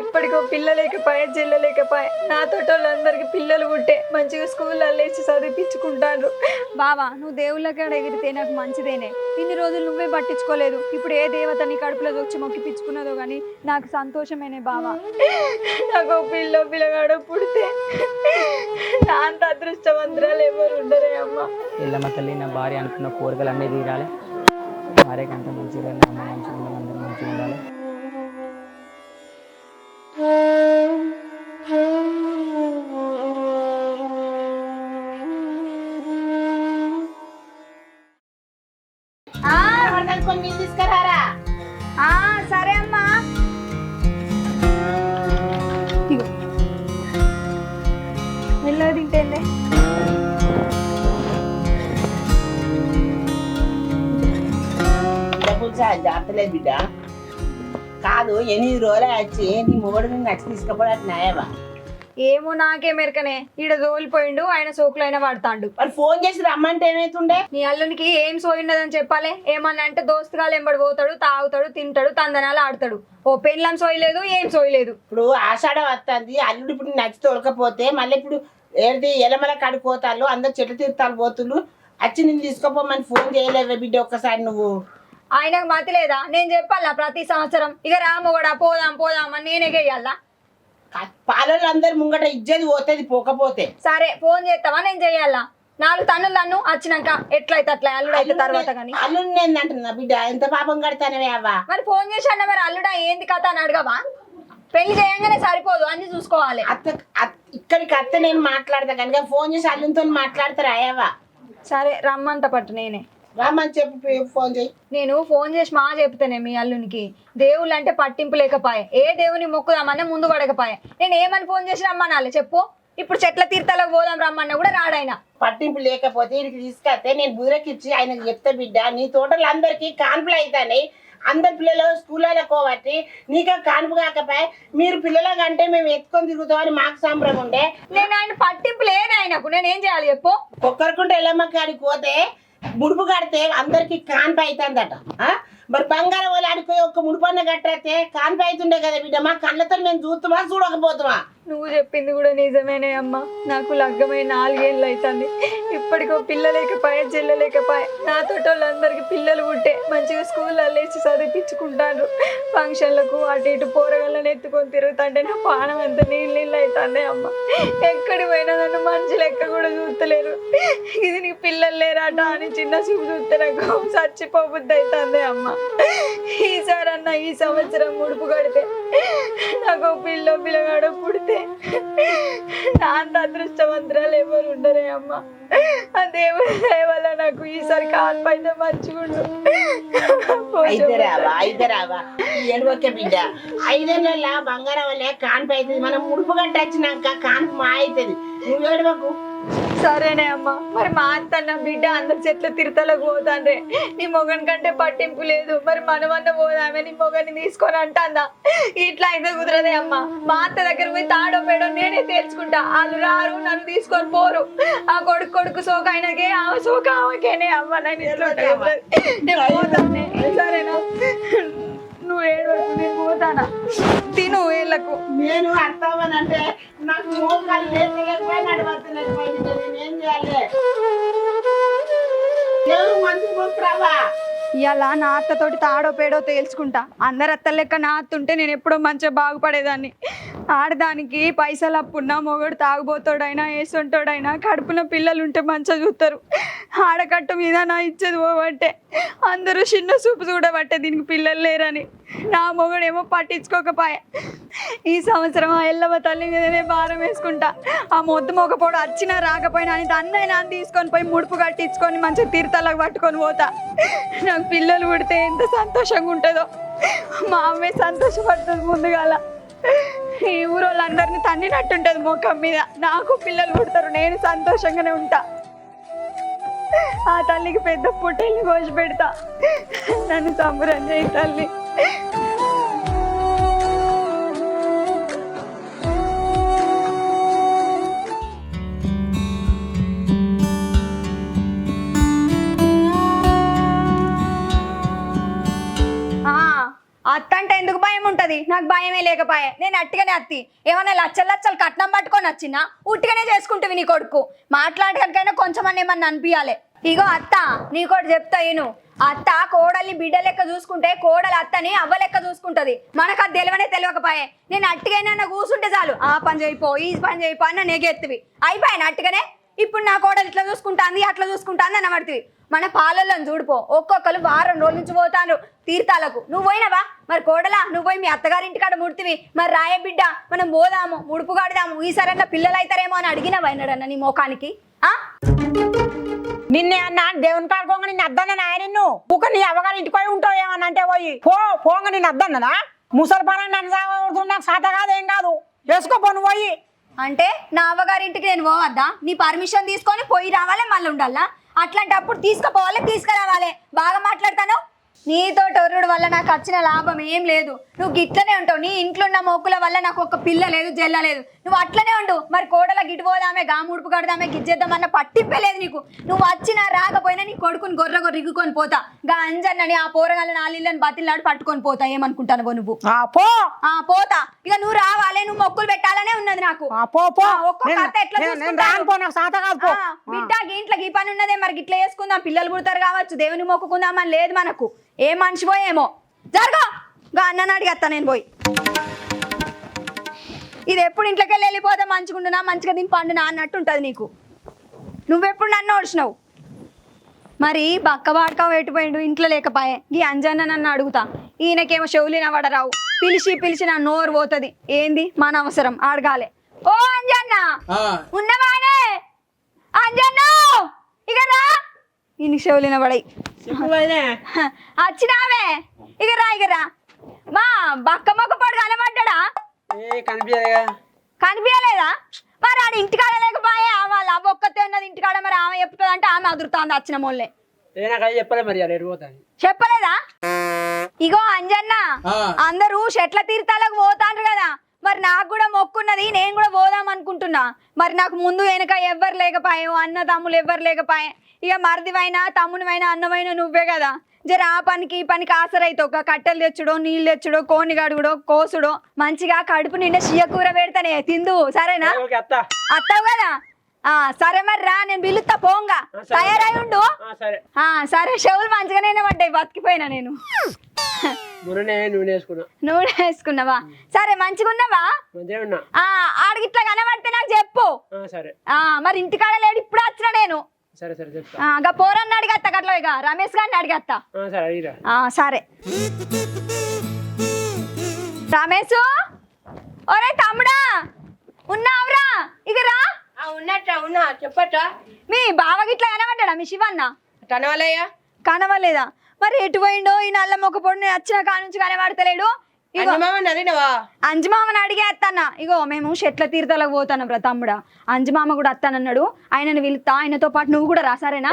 ఇప్పటికో పిల్ల లేకపోయా చెల్ల లేకపోయా నాతోటి వాళ్ళందరికి పిల్లలు పుట్టే మంచిగా స్కూల్లో వేసి చదివించుకుంటారు. బావా నువ్వు దేవుళ్ళ కాడ ఎగిరితే నాకు మంచిదేనే. ఇన్ని రోజులు నువ్వే పట్టించుకోలేదు, ఇప్పుడు ఏ దేవత నీ కడుపులో వచ్చి మొక్కిపించుకున్నదో కానీ నాకు సంతోషమేనే బావా. నాకు పిల్లగాడు పుడితే నా అంత అదృష్టవంతురాలు ఎవరు ఉండరే అమ్మ. ఎల్లమ్మ తల్లి నా భార్య అనుకున్న కోరికలు అన్నీ తీరాలి. భార్యకి అంత మంచిగా అమ్మ మంచిగా ఉండాలి, అందరూ మంచిగా ఉండాలి. కొన్ని తీసుకురారా. సరే అమ్మా. మెల్లగా తింటేందే. జాతలేదు బిడ్డ కాదు, 8 రోజులు వచ్చి నీ మొగడు నచ్చి తీసుకుపోవడానికి న్యాయమా? ఏమో నాకే మెరకనే, ఈడ దోలిపోయిండు, ఆయన సోకులైనా పడతాండు. మరి ఫోన్ చేసి రమ్మంటే ఏమైతుండే? నీ అల్లునికి ఏం సోయిండదని చెప్పాలి. ఏమన్నా అంటే దోస్తుగాలు ఎంబడి పోతాడు, తాగుతాడు, తింటాడు, తందనాలు ఆడతాడు. ఓ పెళ్ళం సోయలేదు, ఏం సోయలేదు. ఇప్పుడు ఆషాఢం వస్తుంది, అల్లుడు ఇప్పుడు నచ్చి తోలకపోతే మళ్ళీ ఇప్పుడు ఏంటి ఎలమల కడిపోతాళ్ళు, అందరు చెట్లు తీర్థాలు పోతుళ్ళు, వచ్చి నేను తీసుకోపోమని ఫోన్ చేయలేవే బిడ్డ ఒక్కసారి నువ్వు? ఆయనకు మతి లేదా? నేను చెప్పాలా ప్రతి సంవత్సరం ఇక రామోగడా పోదాం పోదాం అని నేనే గెయ్యాలా? పాలలు అందరు ముంగట ఇజ్జది పోతుంది పోకపోతే. సరే ఫోన్ చేస్తావా, నేను చెయ్యాలా? 4 తన్నులు నన్ను వచ్చినాక ఎట్లయితే అట్లా, అల్లుడు అయితే తర్వాత. కానీ అల్లుడు నేను అంటున్నా బిడ్డ, ఎంత పాపం కడతానవే అవ్వా. మరి ఫోన్ చేసి అన్న మరి అల్లుడా ఏంది కథ అని అడగవా? పెళ్లి చేయంగానే సరిపోదు, అన్ని చూసుకోవాలి. ఇక్కడికి అత్త నేను మాట్లాడతా కనుక ఫోన్ చేసి అల్లుతో మాట్లాడతారా అయ్యవా? సరే రమ్మంట పట్టు, నేనే రమ్మని చెప్పి ఫోన్ చేయి. నేను ఫోన్ చేసి మా చెప్తానే మీ అల్లునికి దేవుళ్ళు అంటే పట్టింపు లేకపోయే, ఏ దేవుని మొక్కుదామన్నా ముందు పడకపోయే. నేను ఏమని ఫోన్ చేసి రమ్మనాలి చెప్పు? ఇప్పుడు చెట్ల తీర్థాలకు పోదాం రమ్మన్నా కూడా రాడాయన. పట్టింపు లేకపోతే ఇక్కడికి తీసుకొస్తే నేను బుదరకిచ్చి ఆయనకు చెప్తా బిడ్డ, నీ తోటలు అందరికి కాన్పులు అవుతాయి, అందరు పిల్లలు స్కూళ్ళలో కోబట్టి నీకు కాన్పు కాకపోయా, మీరు పిల్లల కంటే మేము ఎత్తుకొని తిరుగుతామని మాకు సంబరం ఉండే. నేను ఆయన పట్టింపు లేదు ఆయనకు, నేనేం చేయాలి చెప్పు? ఒక్కరికుంటే ఎల్లమ్మ కాడికి పోతే ముడుపు కడితే అందరికి కాన్పు అవుతుందట. మరి బంగారం వాళ్ళు ఆడిపోయి ఒక్క ముడుపన్న కట్టయితే కాన్పు అవుతుండే కదా బిడ్డ. మా కళ్ళతో మేము చూస్తామా చూడకపోతామా? నువ్వు చెప్పింది కూడా నిజమేనే అమ్మ. నాకు లగ్గమై 4 ఏళ్ళు అవుతుంది, ఇప్పటికో పిల్ల లేకపోయా చెల్ల లేకపోయా నాతోటి వాళ్ళందరికి పిల్లలు పుట్టే మంచిగా స్కూల్లో వేసి చదివించుకుంటారు. ఫంక్షన్లకు అటు ఇటు పోరగాళ్ళని ఎత్తుకొని తిరుగుతుంటే నా పానం ఎంత నీళ్ళు అవుతుంది అమ్మ. ఎక్కడికి పోయినా నన్ను మంచి లెక్క కూడా చూస్తలేరు. ఇది నీ పిల్లలు లేరాట అని చిన్న చూపు చూస్తే నాకు చచ్చిపోబుద్ది అవుతుంది అమ్మ. ఈసారన్న ఈ సంవత్సరం ముడుపు కడితే నాకు పిల్లగాడు పుడితే నా అంత అదృష్టవంతురాలు ఎవరు ఉండరే అమ్మ. ఆ దేవుడి దయ వల్ల నాకు ఈసారి కాన్పైతే మంచిగుండు. బిడ్డ 5 నెలల బంగారం వల్లే కాన్పు అవుతుంది. మనం ముడుపు గంట వచ్చినాక కాన్పు మా అవుతుంది. నువ్వు ఏడవకు. సరేనే అమ్మ. మరి మా అత్తన్న బిడ్డ అందరి చెట్ల తిరుతలకు పోతాండ్రే, నీ మొగన్ కంటే పట్టింపు లేదు, మరి మనమన్న పోదామే నీ మొగని తీసుకొని అంటాందా? ఇట్లా అయితే కుదరదే అమ్మ. మా అత్త దగ్గర పోయి తాడో పేడో నేనే తేల్చుకుంటా, వాళ్ళు రారు, నన్ను తీసుకొని పోరు. ఆ కొడుకు సోక ఆయనకే, ఆమె సోక ఆమెకేనే అమ్మ. నేను పోతానే. సరేనా? నువ్వు ఏడవకు, నేను పోతానా. తిను ఏళ్ళకు. నేను అర్థమనంటే నాకు మోకాలు లేకపోయినా నడవలేకపోయింది. నేనేం చేయాలి? మంచి పోతురావా? ఇలా నా అత్తతోటి తాడో పేడో తేల్చుకుంటా. అందరు అత్త లెక్క నా అత్త ఉంటే నేను ఎప్పుడో మంచిగా బాగుపడేదాన్ని. ఆడదానికి పైసలు అప్పున్నా, మొగడు తాగుబోతాడైనా వేసుంటాడైనా కడుపున పిల్లలు ఉంటే మంచిగా చూస్తారు. ఆడకట్టు మీద నా ఇచ్చేది పోబట్టే అందరూ చిన్న చూపు చూడబట్టే దీనికి పిల్లలు లేరని. నా మొగడేమో పట్టించుకోకపోయా. ఈ సంవత్సరం ఆ ఎల్లమ్మ తల్లి మీదనే భారం వేసుకుంటా. ఆ మొద్దు మొగపోడు వచ్చినా రాకపోయినా అని అన్నయ్య నాన్న తీసుకొని పోయి ముడుపు కట్టించుకొని మంచిగా తీర్థాలకు పట్టుకొని పోతా. నాకు పిల్లలు పుడితే ఎంత సంతోషంగా ఉంటుందో. మా అమ్మే సంతోషపడుతుంది ముందుగాల. ఈ ఊరోళ్ళందరినీ తన్నినట్టుంటది ముఖం మీద. నాకు పిల్లలు పుడతారు, నేను సంతోషంగానే ఉంటా. ఆ తల్లికి పెద్ద పుట్టెల్ని కోసి పెడతా. నన్ను సంబరం చేయి తల్లి. అత్త అంటే ఎందుకు భయం ఉంటుంది ఉన్నది నాకు భయమే లేకపోయే నేను అట్టిగానే అత్తి ఏమన్నా లచ్చలు కట్నం పట్టుకొని వచ్చినా ఉట్టిగానే చేసుకుంటుంది నీ కొడుకు మాట్లాడడానికైనా కొంచెం ఏమన్నా అనిపించాలి ఇగో అత్త నీకోటి చెప్తా నేను అత్త కోడల్ని బిడ్డ లెక్క చూసుకుంటే కోడలు అత్తని అవ్వ లెక్క చూసుకుంటది మనకు అది తెలియకపోయే నేను అట్టిగైనా కూర్చుంటే చాలు ఆ పని చేయిపో ఈ పని చేయిపో అని నెగెత్తివి అయిపోయాను అట్టుగానే ఇప్పుడు నా కోడలు ఇట్లా చూసుకుంటాంది అట్లా చూసుకుంటాంది అని పడుతుంది మన పాలల్లో చూడిపో ఒక్కొక్కరు వారం రోజుల నుంచి పోతాను తీర్థాలకు నువ్వు పోయినవా మరి కోడలా నువ్వు పోయి మీ అత్తగారింటికాడ ముడితివి మరి రాయ బిడ్డ మనం పోదాము ముడుపు కడదాము ఈసారి పిల్లలు అవుతారేమో అని అడిగినవా అన్నాడన్న నీ మోకానికి నిన్నే అన్నా దేవుని కాడుకోగా నిన్ను అద్దన్న నాయ నిన్ను ఊక నీ అవ్వగారు ఇంటికి పోయి ఉంటావు ఏమన్నా అంటే పోయి పోంగ నిన్ను అద్దన్నదా ముసలి పని నన్ను నాకు సాత కాదు ఏం కాదు వేసుకోపో నువ్వు పోయి అంటే నా అవ్వగారింటికి నేను పోవద్దా నీ పర్మిషన్ తీసుకొని పోయి రావాలి మళ్ళీ ఉండాలా అట్లాంటప్పుడు తీసుకుపోవాలి తీసుకురావాలి బాగా మాట్లాడతాను నీతో టొర్రుడు వల్ల నాకు వచ్చిన లాభం ఏం లేదు నువ్వు గిట్లనే ఉంటావు నీ ఇంట్లో ఉన్న మొక్కుల వల్ల నాకు ఒక పిల్ల లేదు జల్ల లేదు నువ్వు అట్లనే ఉండు మరి కోడల గిటు పోదామే గా ముడుపు కడదామే గిజ్జేద్దామన్న పట్టింపే లేదు నీకు నువ్వు వచ్చినా రాకపోయినా నీ కొడుకుని గొర్రె రిగ్గుకొని పోతా గా అంజన్నని ఆ పోరగాళ్ళని నాలిళ్ళని బతిలాడు పట్టుకొని పోతా ఏమనుకుంటాను నువ్వు పోతా ఇక నువ్వు రావాలి నువ్వు మొక్కులు పెట్టాలనే ఉన్నది నాకు బిడ్డ ఇంట్లో ఈ పని ఉన్నదే మరి గిట్లా వేసుకుందాం పిల్లలు పుడతారు కావచ్చు దేవుని మొక్కుకుందామని లేదు మనకు ఏ మనిషి పోయేమో జరగా గా అన్నని అడిగేస్తా నేను పోయి ఇది ఎప్పుడు ఇంట్లోకి వెళ్ళిపోతే మంచిగుండునా మంచిగా దీని పండునా అన్నట్టు ఉంటుంది నీకు నువ్వెప్పుడు నన్ను ఓడిచినావు మరి బక్క బాడక పెట్టిపోయిండు ఇంట్లో లేకపోయే ఈ అంజన్న నన్ను అడుగుతా ఈయనకేమో చెవులిన వడరావు పిలిచి నా నోరు పోతుంది ఏంది మన అవసరం అడగాలి ఓ అంజన్న ఉన్నవానే అంజన్న ఇక రా ఈయనకి చెవులిన పడాయి వచ్చినావే ఇక రా మా బక్క మొక్క పడు కనబడ్డా కనిపించలేదా మరి ఆడ ఇంటికాడ లేకపోయే వాళ్ళ అవ్వ ఒక్కతే ఉన్నది ఇంటికాడ మరి ఆమె చెప్తుంది అంటే ఆమె అదురుతాంది వచ్చిన మొల్లే చెప్పలేదా ఇగో అంజన్న అందరూ చెట్ల తీర్థాలకు పోతాండ్రు కదా మరి నాకు కూడా మొక్కున్నది నేను కూడా పోదాం అనుకుంటున్నా మరి నాకు ముందు వెనక ఎవ్వరు లేకపోయావు అన్న తమ్ములు ఎవ్వరు లేకపోయే ఇక మరిదివైనా తమ్మునివైనా అన్నమైనా నువ్వే కదా జర ఆ పనికి ఈ పనికి ఆసరైతే ఒక కట్టెలు తెచ్చుడో నీళ్ళు తెచ్చుడో కోని గడుగుడో కోసుడో మంచిగా కడుపు నిండా చీయ కూర పెడతానే తిందు సరేనా అత్తావు కదా సరే మరి రా నేను పిలుస్తా పోంగా తయారై ఉండు సరే చెవులు మంచిగానే పడ్డాయి బతికిపోయినా నేను నూనె వేసుకున్నావా సరే మంచిగా ఉన్నావా ఆడిగిట్లా కనబడితే నాకు చెప్పు మరి ఇంటికాడ లేడు ఇప్పుడు వచ్చిన నేను పోరన్న అడిగత్తా గట్ల ఇక రమేష్ గారిని అడిగత్తా సరే రమేష్ ఒరే తమ్ముడా ఉన్నావురా ఇక రా ఉన్నా చెప్పట్టా మీ బావ గిట్లా కనబడ్డా మీ శివన్న కనవలయ్యా కనవలేదా మరి ఎటు పోయిండో ఈ నల్ల మొక్క పొడి నేను వచ్చిన కాడ నుంచి కనబడతలేడు అంజమామని అడిగేస్తానా ఇగో మేము చెట్ల తీర్థాలకు పోతాను రా తమ్ముడా అంజమామ కూడా వస్తానన్నాడు ఆయనను పిలుస్తా ఆయనతో పాటు నువ్వు కూడా రా సరేనా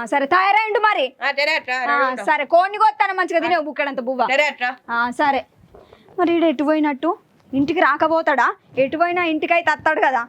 సరే తయారైండు మరి సరే కోడిని కొత్తాను మంచిగా తినే బుక్కడంత బువ్వ సరే మరి ఈడు ఎటు పోయినట్టు ఇంటికి రాకపోతాడా ఎటు పోయినా ఇంటికైతే వస్తాడు కదా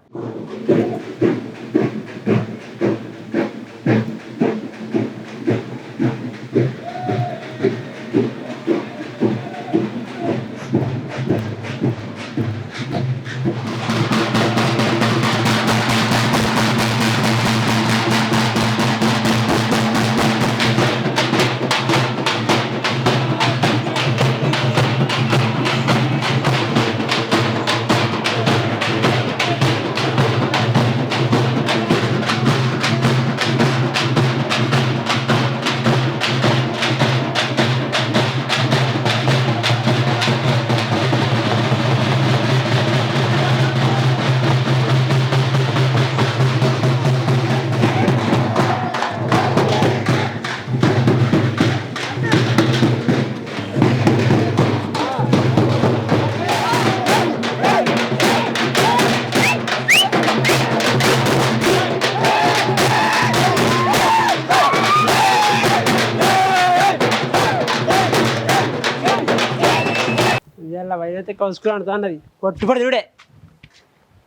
వైద్యతే కలుసుకుని అంటా అన్నది కొట్టుపడి చూడే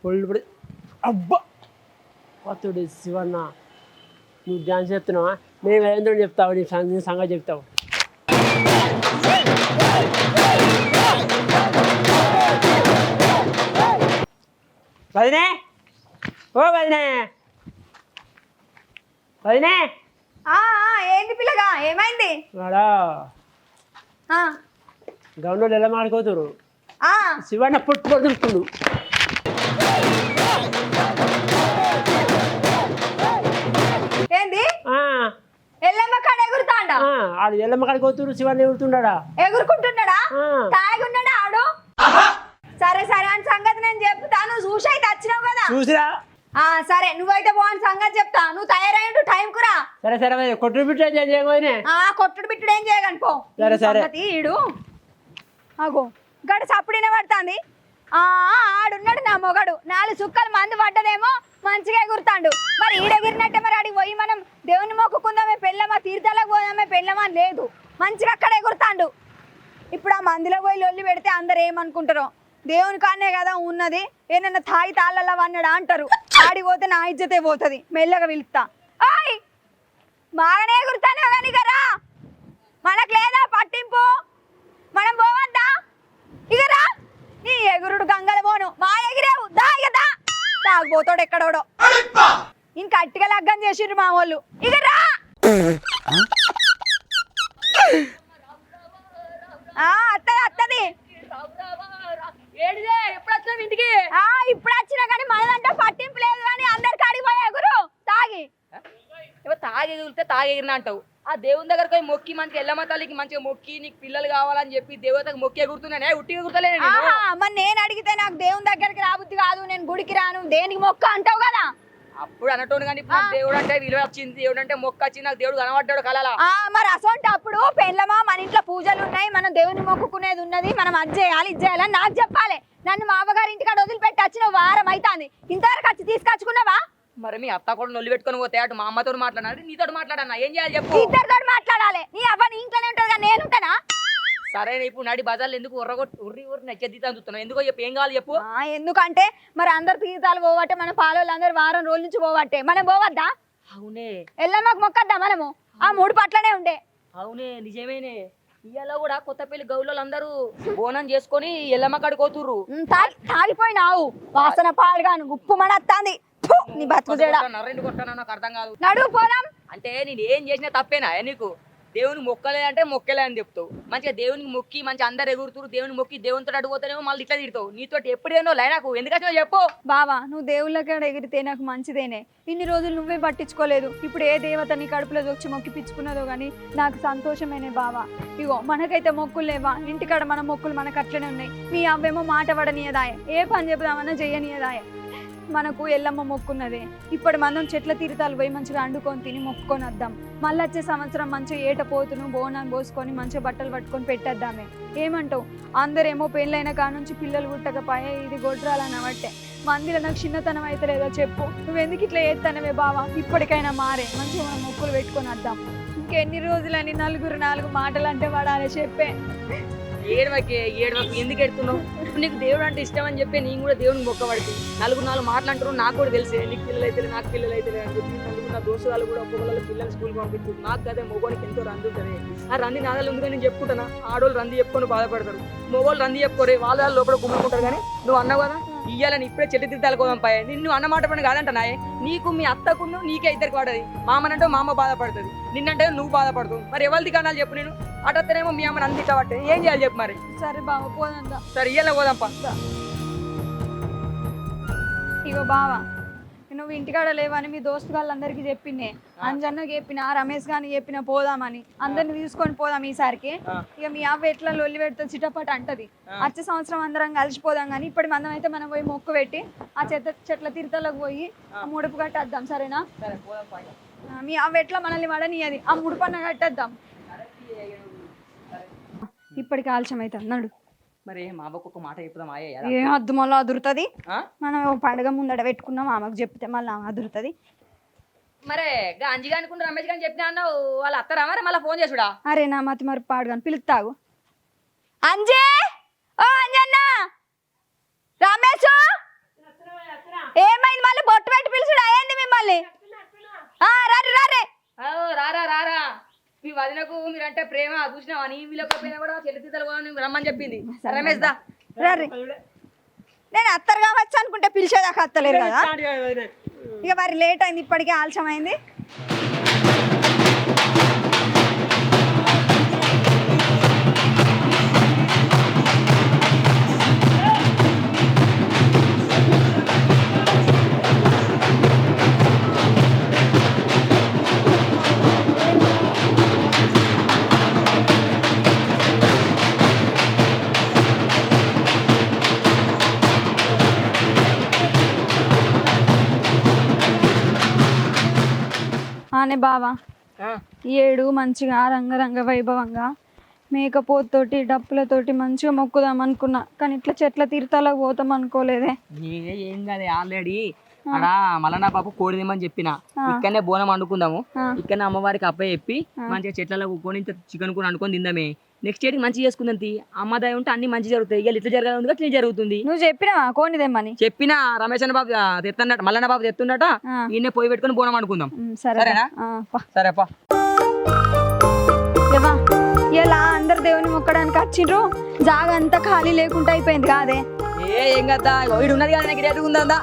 పొల్లుపడి అబ్బా కొత్తడు శివన్న నువ్వు డ్యాన్స్ చెప్తున్నావా నేను ఏంటో చెప్తావు నీ సంగతి చెప్తావు వదినే ఓ వదినే వదినే ఏంది పిల్లగా ఏమైంది? వాడా ఆ, గౌండోళ్ళు ఎలా మాడుకోతురు ఆ, శివన్న పుట్టు పడుతుండు ఏంది ఎల్లమ్మ కాడ ఎగురుతాండా? ఆడు ఎల్లమ్మ కాడికి పోతురు శివన్న ఎగురుతుండా ఎగురుకుంటున్నాడా? తాగి ఉన్నాడా ఆడు? సరే సరే అని సంగతి నేను చెప్తాను. చూసి అయితే వచ్చినావు కదా. చూసిరా సరే నువ్వైతే పోని సంగతి చెప్తా. నువ్వు తయారైండు టైం కురా. సరే సరే కొట్టు బిట్టు చేయకపోయినా కొట్టుడు బిట్టుడు ఏం చేయగలను పో. సరే, సరే. సంగతి ఈడు అగో గడు సప్పుడిన పడుతుంది. ఆడున్నాడు నా మొగడు. 4 చుక్కలు మందు పడ్డదేమో మంచిగా ఎగురుతాండు. మరి ఈడెగిరినట్టే మరి అడిగి పోయి మనం దేవుని మొక్కుకుందామే పెళ్ళమా తీర్థాలకు పోదామే పెళ్ళమా లేదు. మంచిగా అక్కడ ఎగురుతాండు. ఇప్పుడు ఆ మందిలో పోయి లొల్లి పెడితే అందరు ఏమనుకుంటారో. దేవుని కానే కదా ఉన్నది. ఏమన్నా తాయి తాళ్ళ అన్నాడా అంటారు. ఆడిపోతే నా ఇజ్జతే పోతుంది. మెల్లగా పిలుస్తా. ఓయ్ బాగానే ఎగురుతానే కానీ కరా మనకు లేదా పట్టింపు. మనం పోవద్దా ఇగరా? నీ ఎగురుడు గంగల పోను మా ఎగిరేవు దా ఇక దా. తాగుపోతాడు ఎక్కడోడో. ఇంకా అట్టిగా లగ్గం చేసిండ్రు మా వాళ్ళు. ఇగరా అత్తది అత్తది. ఇప్పుడు వచ్చినా కానీ మనదంటే పట్టింపు లేదు. కానీ అందరికి అడిగిపోయా ఎగురు తాగి తాగి ఎగిరితే తాగి ఎగిరిన అంటావు. ఆ దేవుని దగ్గరకు పోయి మొక్కి మంచిగా ఎల్లమ్మ తల్లికి మంచిగా మొక్కి నీకు పిల్లలు కావాలని చెప్పి దేవతకు మొక్కి ఎగురుతున్నానే ఉట్టి ఎగురుతలేను. మరి నేను అడిగితే నాకు దేవుని దగ్గరికి రాబుద్ది కాదు. నేను గుడికి రాను. దేనికి మొక్క అంటావు కదా. అప్పుడు అనటోను కానీ దేవుడు అంటే విలువ వచ్చింది. దేవుడు అంటే మొక్క వచ్చింది. నాకు దేవుడు కనబడ్డాడు కలలా. మరి అసొంటి అప్పుడు పెళ్ళమా మన ఇంట్లో పూజలు ఉన్నాయి. మనం దేవుని మొక్కుకునేది ఉన్నది. మనం అది చేయాలి ఇది చేయాలని నాకు చెప్పాలి. నన్ను మా అవ్వగారి ఇంటికాడ వదిలిపెట్టి వచ్చిన వారం అవుతుంది. ఇంతవరకు వచ్చి తీసుకొచ్చుకున్నావా? మరి మీ అత్త కూడా నొల్లి పెట్టుకొని పోతే అటు మా అమ్మతో మాట్లాడాలి నీతో మాట్లాడన్నా ఏం చేయాలి చెప్పు. ఇద్దరితో మాట్లాడాలి. నీ అవ్వ నీ ఇంట్లోనే ఉంటుంది కదా నేను ఉంటానా? సరే ఇప్పుడు నడి బజార్లు ఎందుకు ఉర్రి నచ్చేదితా చూస్తున్నావు ఎందుకో చెప్పు ఏం కావాలి చెప్పు. ఎందుకంటే మరి అందరు తీర్థాలు పోవట్టే మన పాలోళ్ళు అందరు వారం రోజుల నుంచి పోవట్టే మనం పోవద్దా? అవునే ఎల్లమ్మకు మొక్కద్దా మనము? ఆ 3 పట్లనే ఉండే. అవునే నిజమేనే. ఇవాళ కూడా కొత్తపల్లి గౌళ్ళు అందరూ బోనం చేసుకొని ఎల్లమ్మ కాడికి పోతుర్రు. తాగిపోయినావు వాసన పాడుగాను గుప్పు మనత్తాంది. నీ బతుకు నర్రెండు కొట్టాను నాకు అర్థం కాదు. నడువు పోదాం. అంటే నేను ఏం చేసినా తప్పేనా నీకు? దేవుని మొక్కలే అంటే మొక్కలే అని చెప్తావు. మంచిగా దేవునికి మొక్కి మంచిగా అందరు ఎగురుతురు. దేవుని మొక్కి దేవునితో అడిగిపోతానేమో మళ్ళీ ఇట్లా తిడతావు. నీతో ఎప్పుడేనో లైనాకు ఎందుకంటే చెప్పు. బావా నువ్వు దేవుళ్ళకి ఎగిరితే నాకు మంచిదేనే. ఇన్ని రోజులు నువ్వే పట్టించుకోలేదు. ఇప్పుడు ఏ దేవత నీ కడుపులో వచ్చి మొక్కిపించుకున్నదో కానీ నాకు సంతోషమేనే బావా. ఇగో మనకైతే మొక్కులు లేవా? ఇంటికాడ మన మొక్కులు మనకు అట్లనే ఉన్నాయి. మీ అవ్వేమో మాట పడనీయదాయ. ఏ పని చెబుదామన్నా చెయ్యనీయదాయ. మనకు ఎల్లమ్మ మొక్కున్నదే. ఇప్పుడు మనం చెట్ల తీర్థాలు పోయి మంచిగా వండుకొని తిని మొక్కుకొని వద్దాం. మళ్ళీ వచ్చే సంవత్సరం మంచిగా ఏట పోతును బోనాన్ని పోసుకొని మంచిగా బట్టలు పట్టుకొని పెట్టేద్దామే. ఏమంటావు? అందరేమో పెళ్ళైన కాడ నుంచి పిల్లలు పుట్టకపోయే ఇది గొడ్రాలని అవట్టే. మందిలో నాకు చిన్నతనం అయితే లేదో చెప్పు. నువ్వెందుకు ఇట్లా చేస్తానవే బావా? ఇప్పటికైనా మారే మంచిగా మనం మొక్కులు పెట్టుకొని వద్దాం. ఇంకెన్ని రోజులని 4 మాటలు అంటే వాడాలి చెప్పే. ఏడవకి ఎందుకు ఎడుతున్నావు? నీకు దేవుడు అంటే ఇష్టం అని చెప్పి నేను కూడా దేవుడిని మొక్కబడితే 4 మాటలు అంటారు. నాకు కూడా తెలిసే నీకు పిల్లలు అయితే నాకు పిల్లలు అయితే అని చెప్పి నా దోస్తులు కూడా ఒక్కొక్కరు పిల్లలు స్కూల్కి పంపిస్తుంది. నాకు కదా మొగోనికి ఎంతో రంది ఉంటుంది. ఆ రంది నాదాలు ఉంది కానీ నేను చెప్పుకుంటానా? ఆడోళ్ళు రంది చెప్పుకొని బాధపడతారు. మొగోళ్ళు రంది చెప్పుకోరే వాళ్ళ లోపల గుమ్ముకుంటారు. కానీ నువ్వు అన్నావు కదా ఇయ్యాలని ఇప్పుడే చెట్టు తిద్దాలు కోదాం పాయ. నిన్ను అన్నమాట పని కాదంటనాయే. నీకు మీ అత్తకును నీకే ఇద్దరికి పడది. మామనంటే మా అమ్మ బాధపడుతుంది. నిన్నంటే నువ్వు బాధపడతావు. మరి ఎవరిది కానాలి చెప్పు? నేను అటత్తనేమో మీ అమ్మని అంది కాబట్టి ఏం చేయాలి చెప్పు మరి? సరే బావ పోదా. సరే ఇయ్యాల పోదాంపా. ఇగో బావా నువ్వు ఇంటికాడ లేవని మీ దోస్తు వాళ్ళందరికీ చెప్పిండే. అంజన్నకి చెప్పిన రమేష్ గాని చెప్పిన పోదామని. అందరిని తీసుకొని పోదాం ఈసారికి. ఇక మీ అవ్వ ఎట్లా లొల్లి పెడితే చిటపట అంటది. వచ్చే సంవత్సరం అందరం కలిసిపోదాం. కానీ ఇప్పటి మందం అయితే మనం పోయి మొక్కు పెట్టి ఆ చెట్ల తీర్థాలకు పోయి ముడుపు కట్టేద్దాం. సరేనా? మీ అవ్వ ఎట్లా మనల్ని వడనియది. ఆ ముడుపన్న కట్టేద్దాం. ఇప్పటికి ఆలస్యం అయితే అన్నాడు. మరి మా అవ్వకు ఒక మాట చెప్పుదాం. ఏం అద్దు మళ్ళీ అదురుతుంది. మనం పండుగ ముందడ పెట్టుకున్నాం. ఆమెకు చెప్తే మళ్ళీ ఆమె అదురుతుంది. మరే అంజి అనుకుంటే రమేష్ గాని చెప్పినా అన్నావు. వాళ్ళ అత్తరా మరి మళ్ళీ ఫోన్ చేసుడా? అరే నా మతి మరి పాడు కానీ పిలుస్తాగు. అంజే ఓ అంజన్న రమేష్ ఏమైంది? మళ్ళీ బొట్టు పెట్టి పిలుచుడు అయ్యింది మిమ్మల్ని. రారే రారే రారా రారా. మీ వదినకు మీరంటే ప్రేమ చూసినావా? నీ వీళ్ళకపోయినా కూడా చెల్లి తీతలు రమ్మని చెప్పింది. రమేష్ దా రారే. నేను అత్తరు కావచ్చు అనుకుంటే పిలిచేదాకా అత్తలేరు కదా ఇక మరి లేట్ అయింది ఇప్పటికే ఆలస్యం అయింది అనే బావా ఏడు మంచిగా రంగరంగ వైభవంగా మేకపోతోటి డప్పులతోటి మంచిగా మొక్కుదాం అనుకున్నా కానీ ఇట్లా చెట్ల తీర్థాలకు పోతాం అనుకోలేదే ఏం కాదు ఆల్రెడీ అక్కడ మల్లన్న బాబు కోడి తిమ్మని చెప్పిన ఇక్కడనే బోనం వండుకుందాము ఇక్కడనే అమ్మవారికి అబ్బాయి చెప్పి మంచిగా చెట్లలో కూకొని చికెన్ కూర వండుకొని తిందామే నెక్స్ట్ ఇయర్ మంచిగా చేసుకుందాం అమ్మ దయ ఉంటే అన్ని మంచి జరుగుతాయి ఇక ఇట్లా జరగాలి ఇట్లా జరుగుతుంది నువ్వు చెప్పినావా కోనిదేమని చెప్పిన రమేష్ అన్న బాబు తెస్తున్నట్టు మల్లన్న బాబు తెస్తున్నట ఈయన పోయి పెట్టుకుని బోనం అనుకుందాం సరేనా సరేపా ఇలా అందరు దేవుని మొక్కడానికి వచ్చిండ్రు జాగ అంతా ఖాళీ లేకుండా అయిపోయింది కాదే ఏం కదా వీడు ఉన్నది కదా నాకు రేటు ఉందా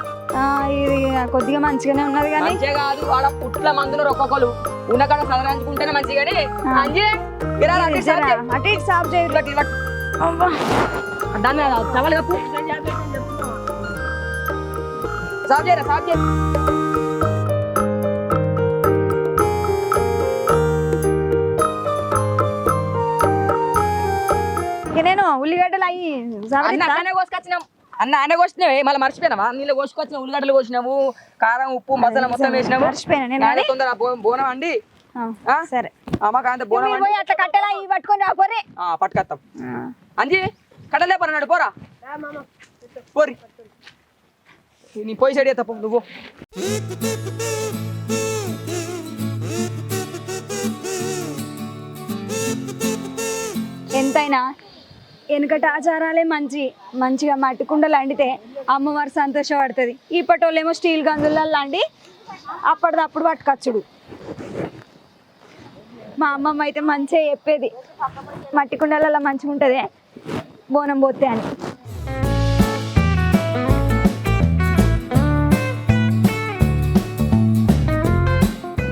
ఇది కొద్దిగా మంచిగానే ఉన్నది కానీ మంచిగా కాదు ఆడ పుట్ల మందులు ఒక్కొక్కరు ఉన్న కాడ సదరించుకుంటేనే మంచిగానే అటు ఇటు సాఫ్ చేయరు దాన్ని టవల్ కప్పు సాఫ్ చేయరా సాఫ్ చేయ నేను ఉల్లిగడ్డలు అయ్యి కోసుకొచ్చినాం అన్న ఆయన కోసినావే మళ్ళీ మర్చిపోయినావా నీళ్ళు కోసుకొచ్చిన ఉల్లిగడ్డలు కోసినావు కారం ఉప్పు మసాలా మొత్తం వేసినావు తొందర బోనం అండి సరే అమ్మకా అంత బోనం అట్లా కట్టెలా ఇవి పట్టుకొని రాపోరే పట్టుకొస్తాం అంజీ కట్టలే పన్నాడు పోరా పోరి నీ పోయి సైడ్ తప్ప నువ్వు ఎంతైనా వెనుకటి ఆచారాలే మంచిగా మట్టి కుండలు అండితే అమ్మవారు సంతోషపడుతుంది ఇప్పటోళ్ళేమో స్టీల్ గంజులలో అండి అప్పటిదప్పుడు పట్టుకొచ్చుడు మా అమ్మమ్మ అయితే మంచిగా చెప్పేది మట్టి కుండలలో మంచిగా ఉంటుంది బోనం పోతే అని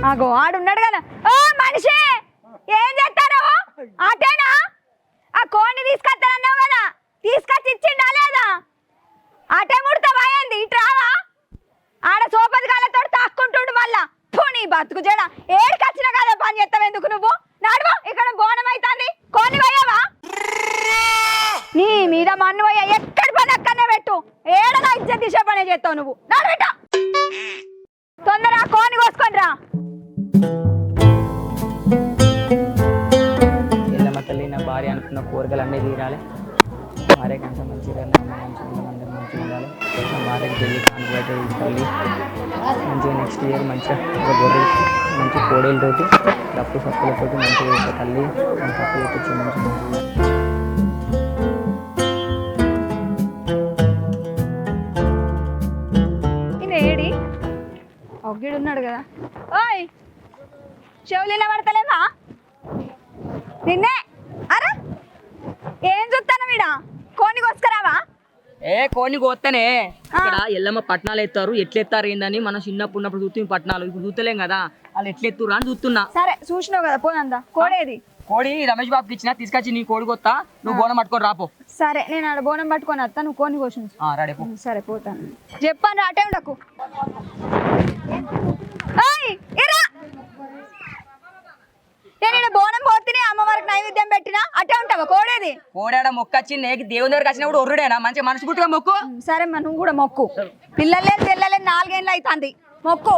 ఆగో ఆడున్నాడు కదా ఓ మనిషి ఏం చేస్తారు అటేనా ఆ కోడిని తీసుకొస్తానన్నావు కదా తీసుకొచ్చి ఇచ్చిండా లేదా అటే ముడతావా ఏంది ఇటు రావా ఆడ సోపది కాళ్ళతో తాక్కుంటుండు మళ్ళా నీ బతుకు జడ ఏడికొచ్చినా కదా పని చేస్తావు ఎందుకు నువ్వు నడువా ఇక్కడ బోనం అవుతుంది కోని పోయావా నీ మీద మన్ను పోయా ఎక్కడి పని అక్కడనే పెట్టు ఏడగా ఇచ్చే దిశ పనే చేస్తావు నువ్వు నడువిట తొందర కోని కోసుకొని రా తల్లి నా భార్య అనుకున్న కోరికలు అన్నీ తీరాలి భార్య కంటే మంచిగా అందరూ మంచిగా ఉండాలి నా భార్యకి పెళ్ళి కానుకైతే తల్లి మంచిగా నెక్స్ట్ ఇయర్ మంచిగా ఒక గొర్రె మంచి కోడేలతోటి డప్పు సప్పులతోటి మంచిగా తల్లి తప్పు తెచ్చి మంచిగా ఏడి ఒగ్గిడు ఉన్నాడు కదా ఓయ్ చెవులిన పడతలేవా నిన్నే అరే ఏం చూస్తాను వీడా కోని కోసుకురావా కోడిని కోస్తేనే ఇక్కడ ఎల్లమ్మ పట్నాలు ఎత్తారు ఎట్లా ఎత్తారు ఏందని మనం చిన్నప్పుడు ఉన్నప్పుడు చూస్తే పట్నాలు ఇప్పుడు చూస్తలేం కదా వాళ్ళు ఎట్లా ఎత్తురు అని చూస్తున్నా సరే చూసినావు కదా పోనందా కోడేది కోడి రమేష్ బాబుకి ఇచ్చిన తీసుకొచ్చి నీ కోడి కొత్తా నువ్వు బోనం పట్టుకొని రాపో సరే నేను ఆడ బోనం పట్టుకొని వస్తా నువ్వు కోని కోసి రెడీ సరే పోతాను చెప్పాను అటే ఉండకు నేను బోనం పోతే అమ్మవారికి నైవేద్యం పెట్టినా అటే ఉంటావా కోడేది కోడాడ మొక్కచ్చి నేకి దేవుని దగ్గరికి వచ్చినప్పుడు ఒర్రుడేనా మంచిగా మనసు పుట్టుగా మొక్కు సరే నువ్వు కూడా మొక్కు పిల్లలేదు పిల్లలేదు 4 ఏళ్ళు అవుతుంది మొక్కు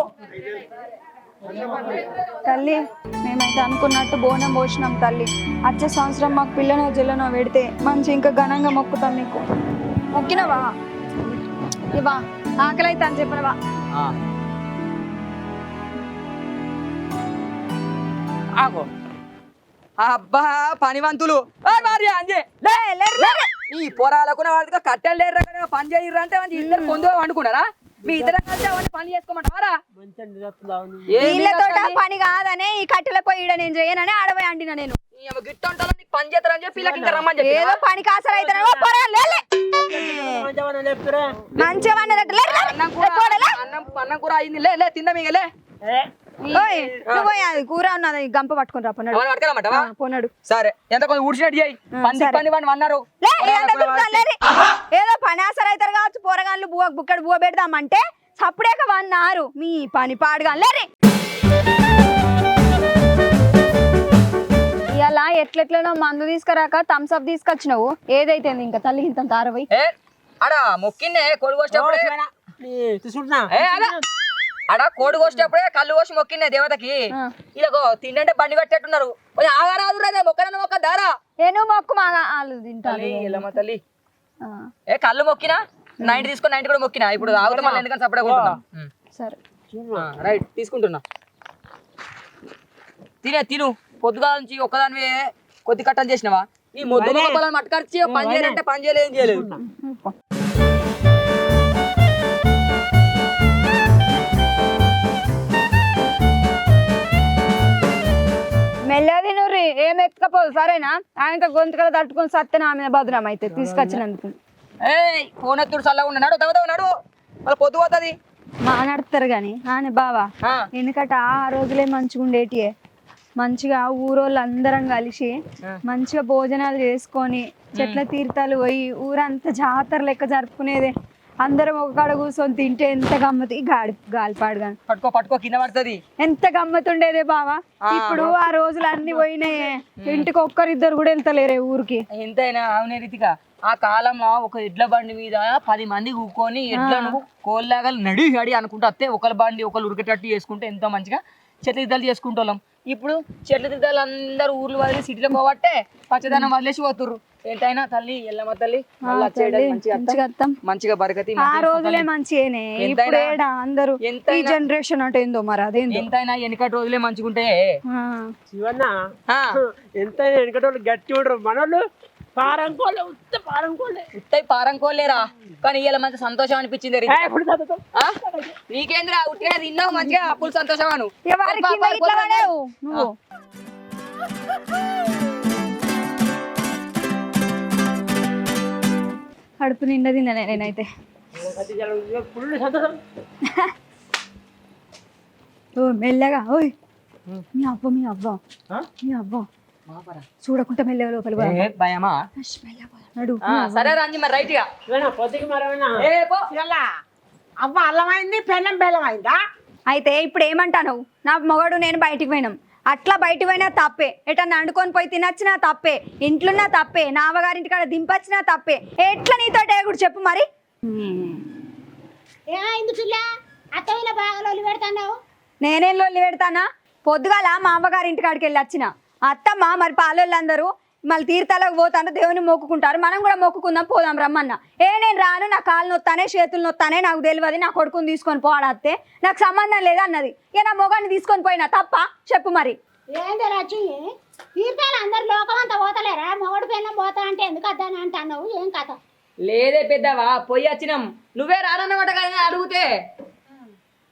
తల్లి మేమైతే అనుకున్నట్టు బోనం పోసినాం తల్లి వచ్చే సంవత్సరం మాకు పిల్లనో జిల్లనో పెడితే మంచి ఇంకా ఘనంగా మొక్కుతాం నీకు మొక్కినవా ఇవా ఆకలి అయితే అని చెప్పినవా ఆగో అబ్బా పనివంతులు ఈ పొరాలకు వాడికి కట్టెలు లేరు పని చేయరు అంటే ఇద్దరు పొందు వండుకున్నారా మీ ఇద్దరు కలిసి అవన్నీ పని చేసుకోమంటారా వీళ్ళతో పని కాదనే ఈ కట్టెల పోయి నేను చేయనని ఆడపోయి అండినా నేను గిట్ట ఉంటాలో నీకు పని చేస్తారని చెప్పి వీళ్ళకి ఇంకా రమ్మని చెప్పి ఏదో పని కాసలు అయితే మంచిగా అన్నదట అన్నం కూర అయింది లే తిందాం ఇక లే కూర ఉన్నది గంప పట్టుకుని రా పోనాడు అవన్నీ పట్టుకెళ్ళమంటావా పోనాడు సరే ఎంత కొంచెం ఊడ్చినట్టు చేయి పంది అన్నారు ఏదో పని ఆసర అవుతారు కావచ్చు పోరగాళ్ళు బుక్కడు బువ పెడదామంటే సప్పుడేక వన్నారు మీ పని పాడుగా లేరే ఇలా ఎట్లెట్లనో మందు తీసుకురాక థమ్స్అప్ తీసుకొచ్చినావు ఏదైతే ఇంకా తల్లి ఇంత తారవై అడా మొక్కిందే కోడి కోసేటప్పుడే తీసుకుంటున్నా అడ కోడి కోసేటప్పుడే కళ్ళు కోసి మొక్కిందే దేవతకి ఇలాగో తిండంటే బండి పెట్టేట్టున్నారు కొంచెం ఆగారాదు రా మొక్కనన్న మొక్క దారా నేను మొక్కు మా వాళ్ళు తింటాను ఇల్లమ్మ తల్లి కళ్ళు మొక్కినా 90 తీసుకొని 90 కూడా మొక్కినా ఇప్పుడు ఆగుతా మళ్ళీ ఎందుకంటే సపరేట్ కొంటున్నా సరే రైట్ తీసుకుంటున్నా తిను పొద్దుగా నుంచి ఒక్కదానివే కొద్ది కట్టలు చేసినావా ఈ మొద్దు మొక్కలను మట్టుకరిచి పని చేయాలంటే పని చేయలేదు ఏం చేయలేదు మెల్లది నువ్వు ఏం ఎక్కకపోదు సరేనా ఆయనతో గొంతుకలు తట్టుకుని సత్తే నా మీద భద్రం అయితే తీసుకొచ్చినందుకు ఫోన్ ఎత్తుడు చల్లగా ఉన్నాడు ఉన్నాడు మళ్ళీ పొద్దు పోతుంది మాట్లాడతారు గాని ఆయన బావా ఎందుకంటే ఆ రోజులే మంచిగా ఉండేటియే మంచిగా ఊరోళ్ళు అందరం కలిసి మంచిగా భోజనాలు చేసుకొని చెట్ల తీర్థాలు పోయి ఊరంతా జాతర లెక్క జరుపుకునేదే అందరం ఒక కాడ కూర్చొని తింటే ఎంత గమ్మతి గాలిపాడు కానీ పట్టుకో కింద పడుతుంది ఎంత గమ్మత్ ఉండేదే బావా ఇప్పుడు ఆ రోజులు అన్ని పోయినాయి ఇంటికి ఒక్కరిద్దరు కూడా వెళ్తలేరే ఊరికి ఎంతైనా అవునే రీతిగా ఆ కాలంలో ఒక ఎడ్ల బండి మీద 10 మంది కూకొని ఎడ్లను కోళ్ళగా నడి అనుకుంటూ వస్తే ఒకరి బండి ఒకరు ఉరికేటట్టు చేసుకుంటే ఎంతో మంచిగా చెట్ల తీర్థాలు చేసుకుంటాం ఇప్పుడు చెట్ల తీర్థాలు అందరూ ఊర్లు వదిలి సిటీలో పోవట్టే పచ్చదనం వదిలేసి పోతుర్రు ఏంటైనా తల్లి ఎల్లమ్మ తల్లి మంచిగా బరకతి ఆ రోజులే మంచిగానే ఇప్పుడు అందరూ ఈ జనరేషన్ అంటే ఏందో మరి అదేందో ఎంతైనా వెనకటి రోజులే మంచిగుంటే శివన్న ఎంతైనా వెనకటోళ్ళు గట్టి ఉండరు మనోళ్ళు ఉత్తై పారంకోలేరా కానీ ఇలా మంచి సంతోషం అనిపించింది నీకేంద్రా ఉట్టిగా తిన్నావు మంచిగా అప్పులు సంతోషమాను నువ్వు కడుపు నిండా తిన్నానే నేనైతే ఓ మెల్లగా ఓయ్ మీ అవ్వ చూడకుండా మెల్లగా లోపల భయమా సరే రంజి మరి రైట్ గా అవ్వ అల్లమైంది పెళ్ళం బెల్లమైందా అయితే ఇప్పుడు ఏమంటాను నా మొగడు నేను బయటికి పోయినాం అట్లా బయటికి పోయినా తప్పే ఎటన్నా అండుకొని పోయి తినొచ్చినా తప్పే ఇంట్లోన్నా తప్పే నా అవ్వగారింటి కాడ దింపొచ్చినా తప్పే ఎట్లా నీతో కూడా చెప్పు మరి నేనేం లొల్లి పెడతానా పొద్దుగాల మా అవ్వగారింటి కాడికి వెళ్ళి వచ్చిన అత్తమ్మ మరి పాలోళ్ళందరూ మళ్ళీ తీర్థాలకు పోతాను దేవుని మొక్కుకుంటారు మనం కూడా మొక్కుకుందాం పోదాం రమ్మన్న నేను రాను నా కాళ్ళు నొత్తానే చేతులు నొత్తానే నాకు తెలియదు నా కొడుకుని తీసుకొని పోవడాస్తే నాకు సంబంధం లేదన్నది ఇక నా మొగాన్ని తీసుకొని పోయినా తప్ప చెప్పు మరి ఏంది రచ్చి తీర్థాలు అందరు లోకం అంతా పోతలేరా మొగడు పిల్లం పోతా అంటే ఎందుకు అద్దాని అంటున్నావు ఏం కథ లేదే పెద్దవా పోయి వచ్చినాం నువ్వే రానన్నమాట కదా అడిగితే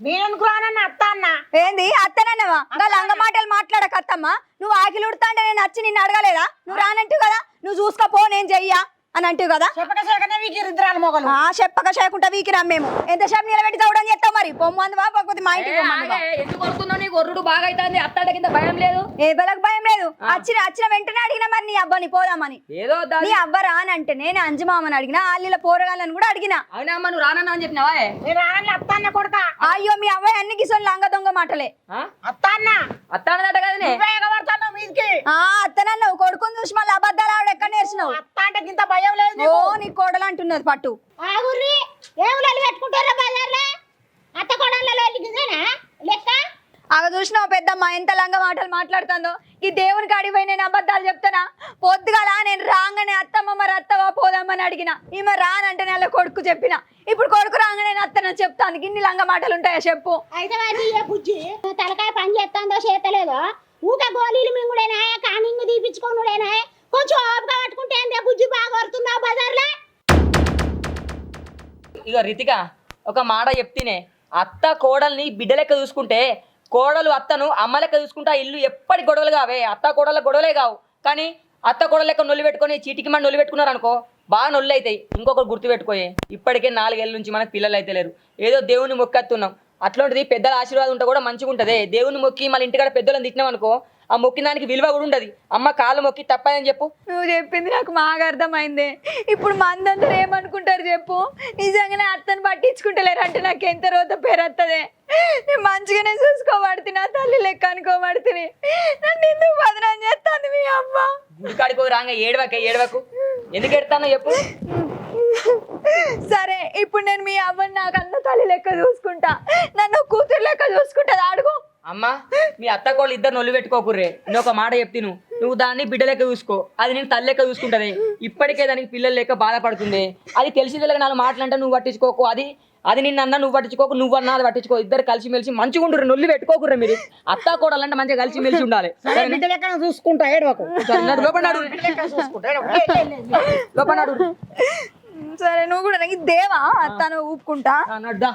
నేననుకున్నానన్న అత్త అన్న ఏంది అత్తనన్నవా లంగ మాటలు మాట్లాడక అత్తమ్మ నువ్వు ఆకిలి ఉడతా అంటే నేను వచ్చి నిన్ను అడగలేదా నువ్వు రానంటూ కదా నువ్వు చూసుకోపో నేను చెయ్యా అని అంటావు కదా చెప్పక వీకిరిద్దరాలు మొగలు చెప్పక చేయకుండా వీకిరాం మేము ఎంతసేపు నిలబెట్టి చదవడం చేస్తావు మరి పొమ్మందువా పోతే మా ఇంటికి ఎందుకు కొడుతున్నావు నీకు ఒర్రుడు బాగా అవుతుంది అత్తాడ కింద భయం లేదు ఏ బలకు భయం లేదు వచ్చిన వెంటనే అడిగినా మరి నీ అబ్బాని పోదామని ఏదో నీ అబ్బ రానంటే నేను అంజమామని అడిగినా ఆళ్ళ పోరగాళ్ళని కూడా అడిగినా అవునా అమ్మ నువ్వు రానన్నా అని చెప్పినావా నేను రానని అత్త అన్న కొడుక అయ్యో మీ అబ్బాయి అన్ని గిసోళ్ళు లంగ దొంగ మాటలే అత్త అన్న అత్తాడదట కదనే మీదికి అత్తనన్నావు కొడుకుని చూసి మళ్ళీ అబద్ధాలు ఆవిడ ఎక్కడ నేర్చినావు అత్త అంటే ఇంత భయం లేదు ఓ నీ కోడలు అంటున్నది పట్టు ఆగుర్రి ఏములు పెట్టుకుంటారా బజార్లో అత్త కొడలలో లెక్క అగ చూసినావు పెద్దమ్మ ఎంత లంగ మాటలు మాట్లాడుతుందో ఈ దేవుని కాడికి పోయి నేను అబద్ధాలు చెప్తానా పొద్దుగాల నేను రాగానే అత్తమ్మ మరి అత్తవా పోదామని అడిగిన ఈమె రానంటే నెల కొడుకు చెప్పిన ఇప్పుడు కొడుకు రాగానే అత్తన చెప్తాను ఇన్ని లంగ మాటలు ఉంటాయా చెప్పు అయితే ఏ బుజ్జి తలకాయ పని చేస్తుందో చేతలేదో ఊక గోళీలు మింగుడేనా కానింగ్ తీపించుకోనుడేనా కొంచెం ఓపిక పట్టుకుంటే ఏందే బుజ్జి బాగా వస్తున్నావు బజార్లో ఇక రితిక ఒక మాట చెప్తేనే అత్త కోడల్ని బిడ్డ లెక్క చూసుకుంటే కోడలు అత్తను అమ్మ లెక్క చూసుకుంటా ఇల్లు ఎప్పటి గొడవలు కావే అత్త కోడల గొడవలే కావు కానీ అత్త కూడా లెక్క నొల్లి పెట్టుకొని చీటికి మన నొల్లి పెట్టుకున్నారు అనుకో బాగా నొల్లి అవుతాయి. ఇంకొకరు గుర్తు పెట్టుకోయే, ఇప్పటికే 4 ఏళ్ళ నుంచి మనకు పిల్లలు అయితే లేరు. ఏదో దేవుని మొక్కేస్తున్నాం. అట్లాంటిది పెద్దల ఆశీర్వాదం ఉంటే కూడా మంచిగా ఉంటుంది. దేవుని మొక్కి మళ్ళీ ఇంటికాడ పెద్దలను తిట్టినాం అనుకో ఆ మొక్కిన దానికి విలువ కూడా ఉండదు. అమ్మ కాళ్ళు మొక్కి తప్పని చెప్పు. నువ్వు చెప్పింది నాకు బాగా అర్థమైంది. ఇప్పుడు మందందరూ ఏమనుకుంటారు చెప్పు? నిజంగానే అత్తను పట్టించుకుంటలేరు అంటే నాకు ఎంత రోజు పేరు వస్తుంది. నేను మంచిగానే చూసుకోబడుతున్నా, తల్లి లెక్క అనుకోబడుతుంది. నన్ను ఎందుకు బదనాం చేస్తాను మీ అమ్మ? గుడికాడికి రాగా ఏడవకు ఎందుకు ఎడతానో చెప్పు. సరే ఇప్పుడు నేను మీ అవ్వని నాకు అన్న తల్లి లెక్క చూసుకుంటా, నన్ను కూతురు లెక్క చూసుకుంటా. అడుగు. అమ్మ మీ అత్త కోళ్ళు ఇద్దరు నొల్లు పెట్టుకోకుర్రే. నేను ఒక మాట చెప్తే నువ్వు దాన్ని బిడ్డ లెక్క చూసుకో, అది నేను తల్లి లెక్క చూసుకుంటది. ఇప్పటికే దానికి పిల్లలు లెక్క బాధపడుతుంది. అది తెలిసి తెలియక 4 మాటలంటే నువ్వు పట్టించుకోకు. అది నిన్న నువ్వు పట్టించుకోకు, నువ్వన్నా అది పట్టించుకో. ఇద్దరు కలిసిమెలిసి మంచిగా ఉంటుర్రు, నొల్లి పెట్టుకోకుర్రే. మీరు అత్త కోడలంటే మంచిగా కలిసిమెలిసి ఉండాలి. బిడ్డ లెక్క చూసుకుంటా, ఏడవకు. సరే నువ్వు కూడా నాకు దేవా అత్తను ఊపుకుంటా. నడ్డా